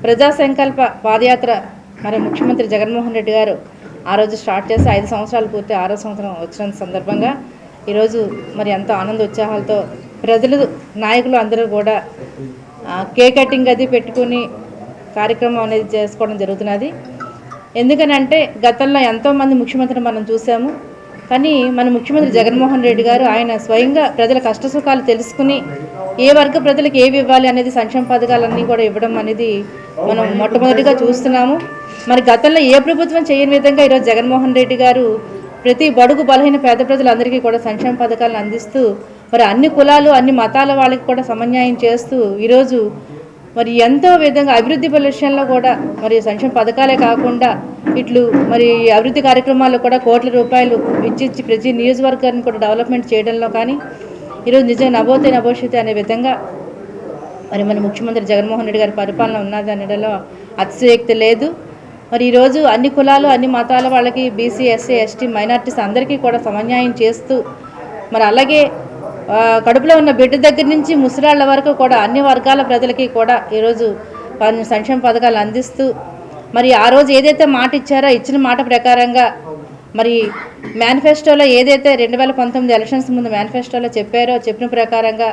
ప్రజా సంకల్ప పాదయాత్ర మరి ముఖ్యమంత్రి జగన్మోహన్ రెడ్డి గారు ఆ రోజు స్టార్ట్ చేసి 5 సంవత్సరాలు పూర్తి 6వ సంవత్సరం వచ్చిన సందర్భంగా ఈరోజు మరి ఎంతో ఆనంద ఉత్సాహాలతో ప్రజలు నాయకులు అందరూ కూడా కేక్ కటింగ్ అది పెట్టుకుని కార్యక్రమం అనేది చేసుకోవడం జరుగుతున్నది. ఎందుకనంటే గతంలో ఎంతోమంది ముఖ్యమంత్రిని మనం చూసాము. కానీ మన ముఖ్యమంత్రి జగన్మోహన్ రెడ్డి గారు ఆయన స్వయంగా ప్రజల కష్టసుఖాలు తెలుసుకుని ఏ వర్గ ప్రజలకు ఏవి ఇవ్వాలి అనేది సంక్షేమ పథకాలన్నీ కూడా ఇవ్వడం అనేది మనం మొట్టమొదటిగా చూస్తున్నాము. మరి గతంలో ఏ ప్రభుత్వం చేయని విధంగా ఈరోజు జగన్మోహన్ రెడ్డి గారు ప్రతి బడుగు బలహీన పేద ప్రజలందరికీ కూడా సంక్షేమ పథకాలను అందిస్తూ మరి అన్ని కులాలు అన్ని మతాల వాళ్ళకి కూడా సమన్యాయం చేస్తూ ఈరోజు మరి ఎంతో విధంగా అభివృద్ధి విషయంలో కూడా మరి సంక్షేమ పథకాలే కాకుండా ఇట్లు మరి అభివృద్ధి కార్యక్రమాల్లో కూడా కోట్ల రూపాయలు ఇచ్చి ప్రతి నియోజకవర్గాన్ని కూడా డెవలప్మెంట్ చేయడంలో కానీ ఈరోజు నిజంగా నభోతే నభోషితే అనే విధంగా మరి మన ముఖ్యమంత్రి జగన్మోహన్ రెడ్డి గారి పరిపాలన ఉన్నది అనడంలో అతిశయోక్తి లేదు. మరి ఈరోజు అన్ని కులాలు అన్ని మతాల వాళ్ళకి బీసీ ఎస్సీ ఎస్టీ మైనార్టీస్ అందరికీ కూడా సమన్యాయం చేస్తూ మరి అలాగే కడుపులో ఉన్న బిడ్డ దగ్గర నుంచి ముసలాళ్ళ వరకు కూడా అన్ని వర్గాల ప్రజలకి కూడా ఈరోజు సంక్షేమ పథకాలు అందిస్తూ మరి ఆ రోజు ఏదైతే మాట ఇచ్చారో ఇచ్చిన మాట ప్రకారంగా మరి మేనిఫెస్టోలో ఏదైతే 2019 ఎలక్షన్స్ ముందు మేనిఫెస్టోలో చెప్పారో చెప్పిన ప్రకారంగా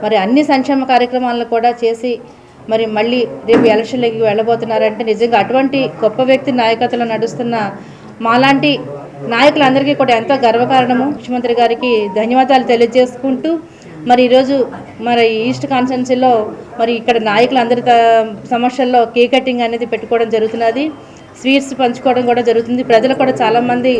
మరి అన్ని సంక్షేమ కార్యక్రమాలను కూడా చేసి మరి మళ్ళీ రేపు ఎలక్షన్లకి వెళ్ళబోతున్నారంటే నిజంగా అటువంటి గొప్ప వ్యక్తి నాయకత్వంలో నడుస్తున్న మాలాంటి నాయకులందరికీ కూడా ఎంతో గర్వకారణము. ముఖ్యమంత్రి గారికి ధన్యవాదాలు తెలియజేసుకుంటూ మరి ఈరోజు మరి ఈస్ట్ కాన్స్టిట్యున్సీలో మరి ఇక్కడ నాయకులందరి సమస్యల్లో కేక్ కటింగ్ అనేది పెట్టుకోవడం జరుగుతున్నది. స్వీట్స్ పంచుకోవడం కూడా జరుగుతుంది. ప్రజలు కూడా చాలామంది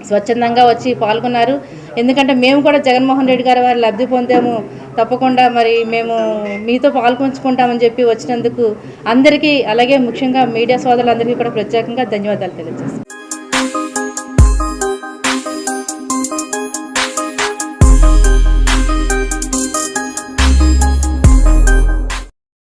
స్వచ్ఛందంగా వచ్చి పాల్గొన్నారు. ఎందుకంటే మేము కూడా జగన్మోహన్ రెడ్డి గారి వారి లబ్ధి పొందాము, తప్పకుండా మరి మేము మీతో పాల్పంచుకుంటామని చెప్పి వచ్చినందుకు అందరికీ అలాగే ముఖ్యంగా మీడియా సోదరులందరికీ కూడా ప్రత్యేకంగా ధన్యవాదాలు తెలియజేస్తాం.